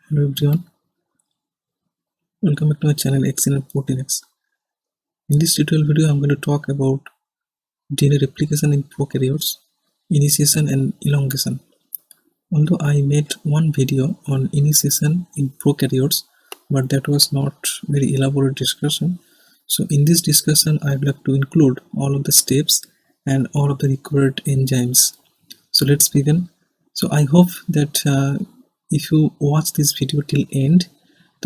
Hello everyone, welcome back to my channel Xgene and proteinX. In this tutorial video, I'm going to talk about DNA replication in prokaryotes, initiation and elongation. Although I made one video on initiation in prokaryotes, but that was not very elaborate discussion. So in this discussion, I'd like to include all of the steps and all of the required enzymes. So let's begin. So I hope that if you watch this video till end,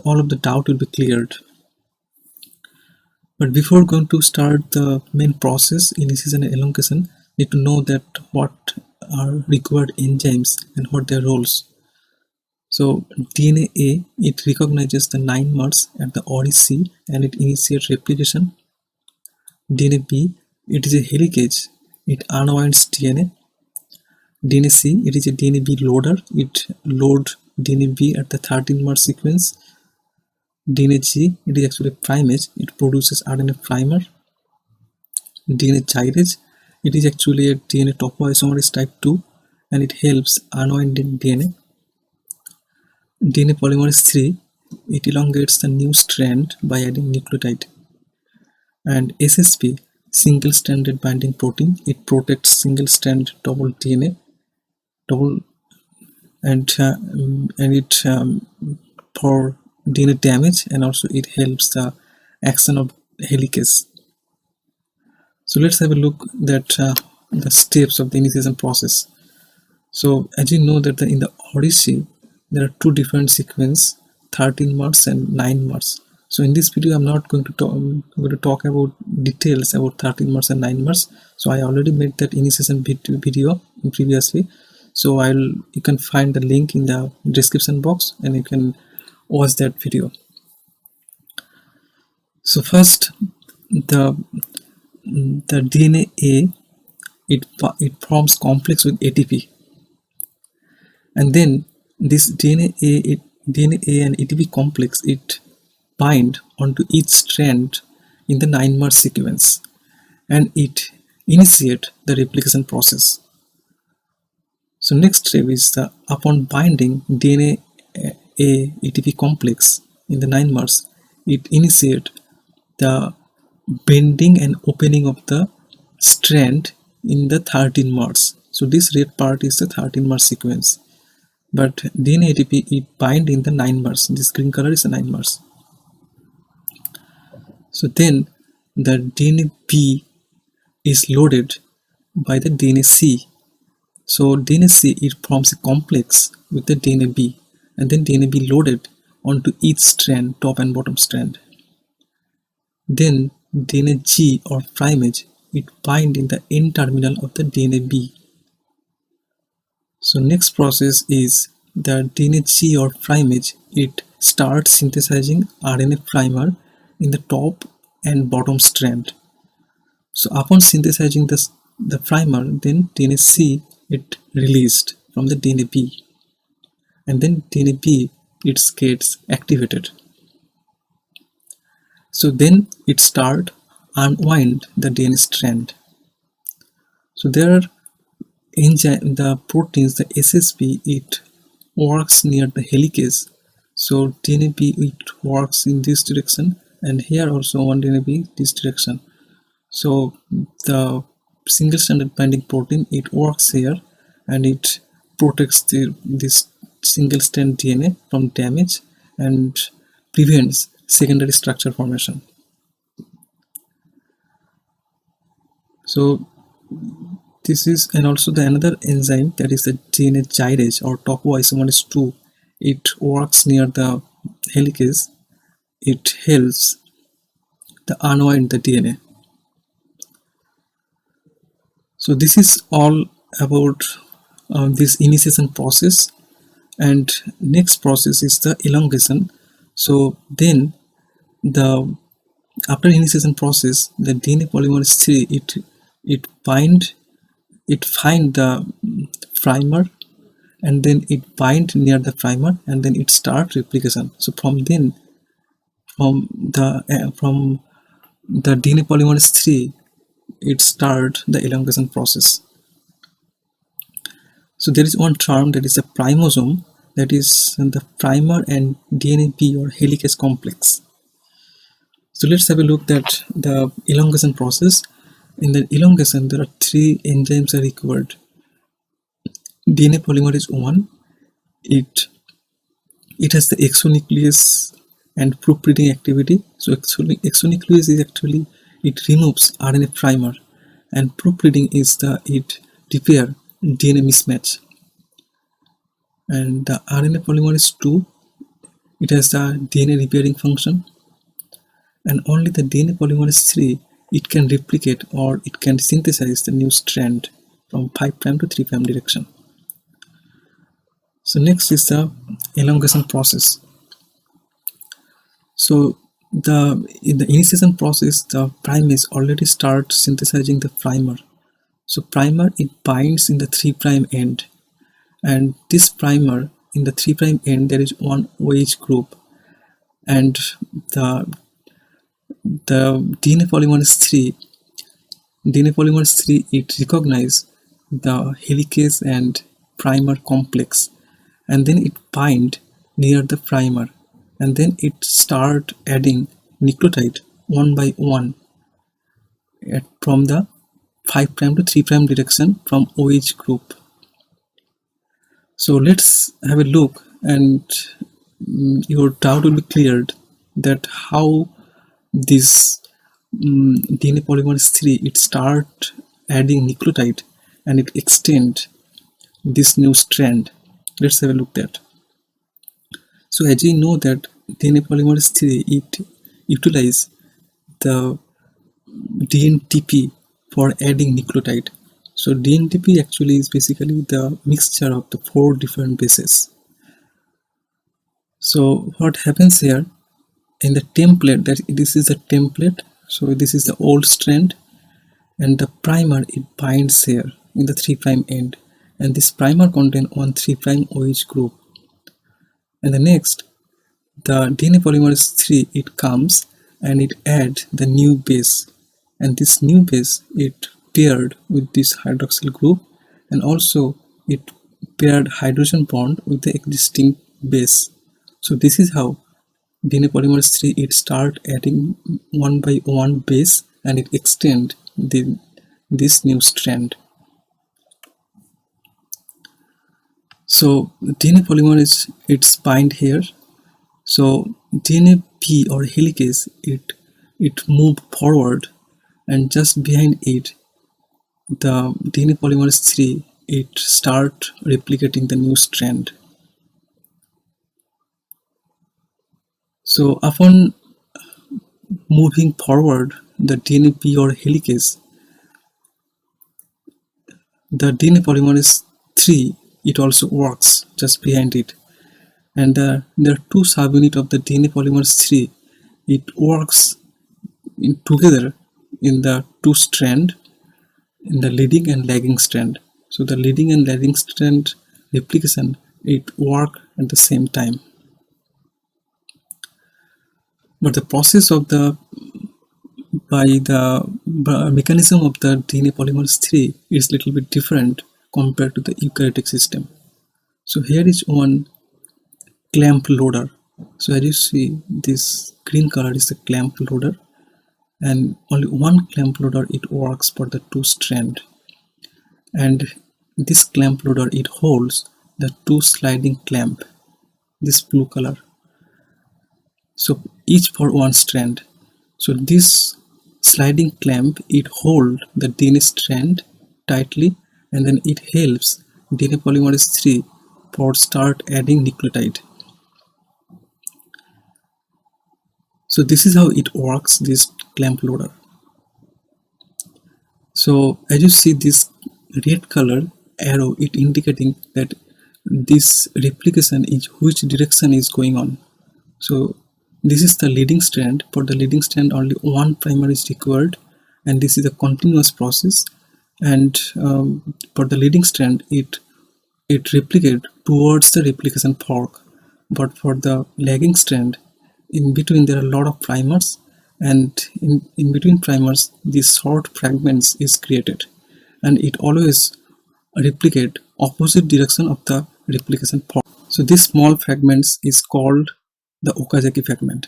all of the doubt will be cleared. But before going to start the main process, initiation and elongation, need to know that what are required enzymes and what their roles. So DnaA, it recognizes the 9 mers at the ORC and it initiates replication. DnaB, it is a helicase, it unwinds DNA. DnaC, it is a DnaB loader, it loads DnaB at the 13 mer sequence. DnaG, it is actually a primase, it produces RNA primer. DnaGyrase, it is actually a DNA topoisomerase type 2 and it helps unwinding DNA. DNA polymerase 3, it elongates the new strand by adding nucleotide. And SSP, single-stranded binding protein, it protects single-strand double DNA, for DNA damage, and also it helps the action of helicase. So let's have a look at the steps of the initiation process. So as you know that in the ORC there are two different sequences, 13 mers and 9 mers. So in this video I'm not going to talk about details about 13 mers and 9 mers. So I already made that initiation video previously. So you can find the link in the description box and you can watch that video. So first, the DnaA, it forms complex with ATP, and then this DnaA and ATP complex, it bind onto each strand in the 9 mer sequence and it initiate the replication process. So next step is upon binding DNA ATP complex in the 9 mers, it initiates the bending and opening of the strand in the 13 mers. So this red part is the 13 mer sequence, but DNA ATP, it bind in the 9 mers. This green color is the 9 mers. So then the DnaB is loaded by the DnaC. So DnaC, it forms a complex with the DnaB, and then DnaB loaded onto each strand, top and bottom strand. Then DnaG or primase, it bind in the N terminal of the DnaB. So next process is the DnaG or primase, it starts synthesizing RNA primer in the top and bottom strand. So upon synthesizing the primer, then DnaC, it released from the DnaB, and then DnaB, it gets activated. So then it start unwind the DNA strand. So there are the proteins, the SSP, it works near the helicase. So DnaB, it works in this direction, and here also one DnaB this direction. So the single-stranded binding protein, it works here and it protects this single-strand DNA from damage and prevents secondary structure formation. So this is, and also the another enzyme, that is the DnaGyrase or topoisomerase 2, it works near the helicase. It helps to unwind the DNA. So this is all about this initiation process, and next process is the elongation. So then after initiation process, the DNA polymerase 3, it find the primer, and then it bind near the primer, and then it start replication. So from the DNA polymerase 3, it start the elongation process. So there is one term, that is a primosome. that is the primer and DnaB or helicase complex. So let's have a look at the elongation process. In the elongation, there are three enzymes are required. DNA polymerase 1, it has the exonuclease and proofreading activity. So actually exonuclease is actually, it removes RNA primer, and proofreading is it repair DNA mismatch. And the RNA polymerase 2, it has the DNA repairing function. And only the DNA polymerase 3, it can replicate or it can synthesize the new strand from 5' to 3' direction. So next is the elongation process. So in the initiation process, the primase already starts synthesizing the primer. So primer, it binds in the 3' end, and this primer in the 3' end there is one OH group, and the DNA polymerase 3, it recognizes the helicase and primer complex, and then it bind near the primer, and then it start adding nucleotide one by one from the 5' to 3' direction from OH group. So let's have a look, and your doubt will be cleared that how this DNA polymerase 3, it start adding nucleotide and it extend this new strand. Let's have a look at that. So as you know that DNA polymerase 3, it utilize the DNTP for adding nucleotide. So DNTP actually is basically the mixture of the 4 different bases. So what happens here in the template, that this is the template, so this is the old strand, and the primer, it binds here in the 3' end, and this primer contain one 3' OH group. And the next, the DNA polymerase 3, it comes and it adds the new base, and this new base, it paired with this hydroxyl group, and also it paired hydrogen bond with the existing base. So this is how DNA polymerase 3, it start adding one by one base and it extend this new strand. So DNA polymerase, it's bind here. So DnaB or helicase, it move forward, and just behind it, the DNA polymerase 3, it start replicating the new strand. So upon moving forward the DnaB or helicase, the DNA polymerase 3, it also works just behind it, and there are 2 subunits of the DNA polymerase 3, it works together in the 2 strand, in the leading and lagging strand. So the leading and lagging strand replication, it work at the same time. But the process of the mechanism of the DNA polymerase 3 is little bit different compared to the eukaryotic system. So here is one clamp loader. So as you see, this green color is the clamp loader, and only one clamp loader, it works for the 2 strand, and this clamp loader, it holds the 2 sliding clamp, this blue color, so each for 1 strand. So this sliding clamp, it hold the DNA strand tightly, and then it helps DNA polymerase 3 for start adding nucleotide. So this is how it works, this clamp loader. So as you see, this red color arrow, it indicating that this replication is which direction is going on. So this is the leading strand. For the leading strand, only 1 primer is required, and this is a continuous process. And for the leading strand, it replicates towards the replication fork. But for the lagging strand, in between there are a lot of primers, and in between primers, these short fragments is created, and it always replicate opposite direction of the replication fork. So this small fragments is called the Okazaki fragment.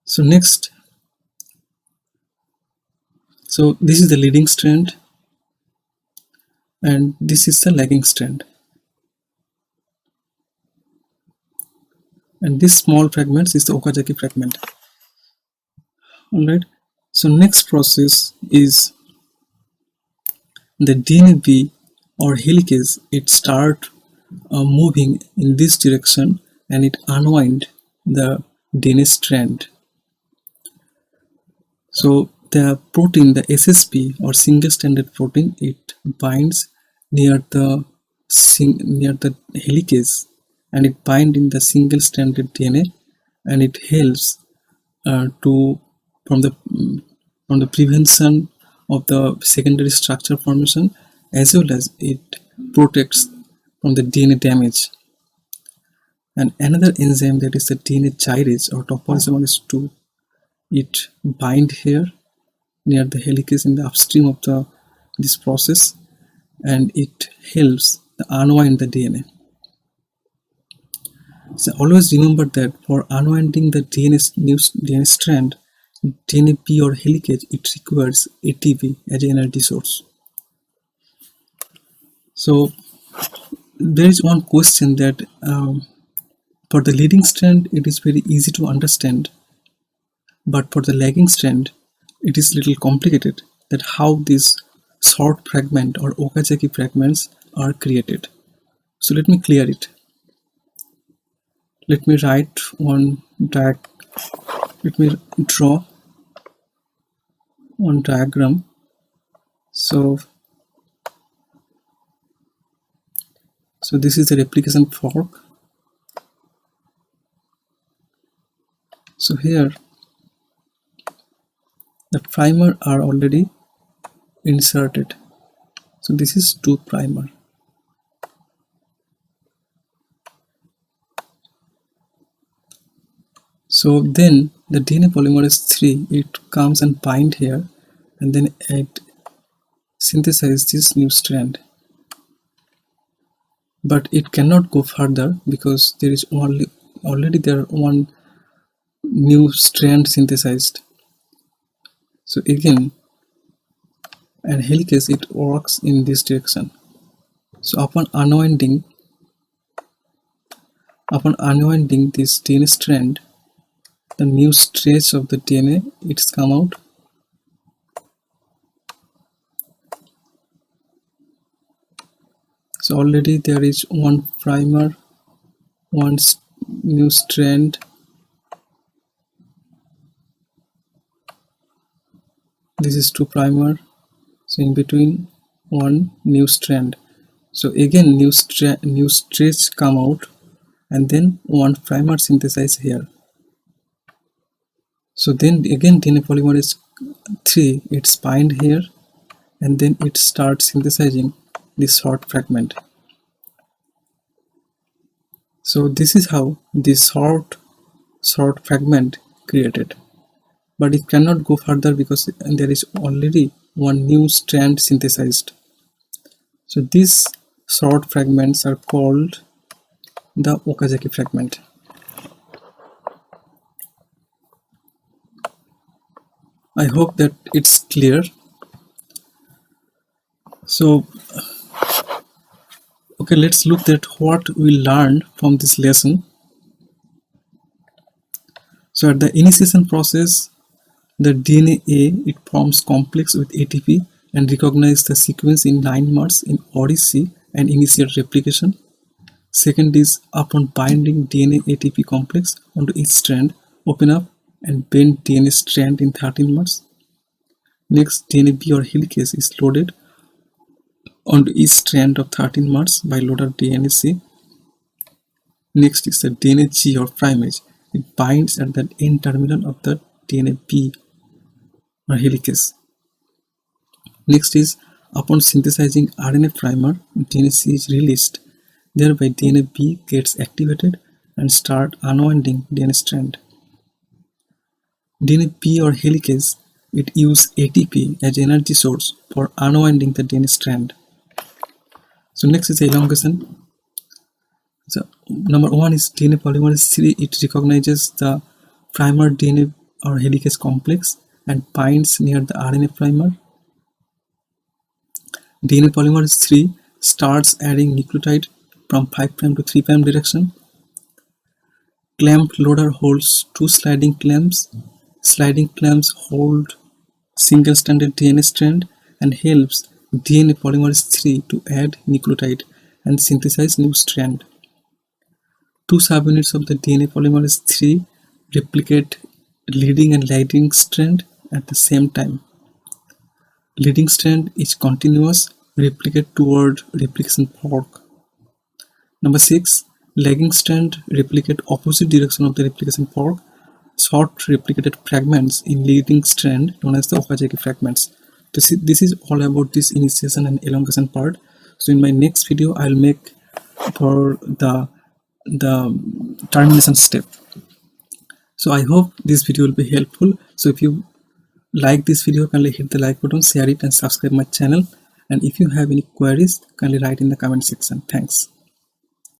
So next, so this is the leading strand and this is the lagging strand, and this small fragments is the Okazaki fragment. Alright, so next process is the DnaB or helicase. It start moving in this direction and it unwind the DNA strand. So the protein, the SSP or single stranded protein, it binds near the helicase and it binds in the single stranded DNA, and it helps from the prevention of the secondary structure formation, as well as it protects from the DNA damage. And another enzyme, that is the DNA gyrase or topoisomerase 2, it bind here near the helicase in the upstream of this process, and it helps to unwind the DNA. So always remember that for unwinding the new DNA strand, DnaB or helicase, it requires ATP as an energy source. So there is one question that for the leading strand it is very easy to understand, but for the lagging strand it is little complicated, that how these short fragment or Okazaki fragments are created. So let me clear it. Let me write one let me draw one diagram. So this is the replication fork. So here the primer are already inserted. So this is 2' primer. So then the DNA polymerase 3, it comes and bind here, and then it synthesizes this new strand. But it cannot go further because there is already one new strand synthesized. So again, and helicase, it works in this direction. So upon unwinding this DNA strand, the new stretch of the DNA, it's come out. So already there is one primer, one new strand. This is 2' primer. So in between one new strand. So again new stretch come out, and then one primer synthesized here. So then again DNA polymerase 3, it's bind here, and then it starts synthesizing this short fragment. So this is how this short fragment created, but it cannot go further because there is already one new strand synthesized. So these short fragments are called the Okazaki fragment. I hope that it's clear. So okay, let's look at what we learned from this lesson. So at the initiation process, the DnaA, it forms complex with ATP and recognizes the sequence in 9 mers in Odyssey and initiate replication. Second is, upon binding DNA ATP complex onto each strand, open up and bend DNA strand in 13 mers. Next, DnaB or helicase is loaded onto each strand of 13 mers by loader DnaC. Next is the DnaG or primase. It binds at the end terminal of the DnaB or helicase. Next is, upon synthesizing RNA primer, DnaC is released. Thereby DnaB gets activated and start unwinding DNA strand. DnaB or helicase, it uses ATP as energy source for unwinding the DNA strand. So next is elongation. So number 1 is DNA polymerase 3. It recognizes the primer DNA or helicase complex and binds near the RNA primer. DNA polymerase 3 starts adding nucleotide from 5' to 3' direction. Clamp loader holds two sliding clamps. Sliding clamps hold single-stranded DNA strand and helps DNA polymerase 3 to add nucleotide and synthesize new strand. Two subunits of the DNA polymerase 3 replicate leading and lagging strand at the same time. Leading strand is continuous, replicate toward replication fork. Number 6. Lagging strand replicate opposite direction of the replication fork. Short replicated fragments in leading strand known as the Okazaki fragments. This is all about this initiation and elongation part. So in my next video I'll make for the termination step. So I hope this video will be helpful. So if you like this video, kindly hit the like button, share it and subscribe my channel. And if you have any queries, kindly write in the comment section. Thanks.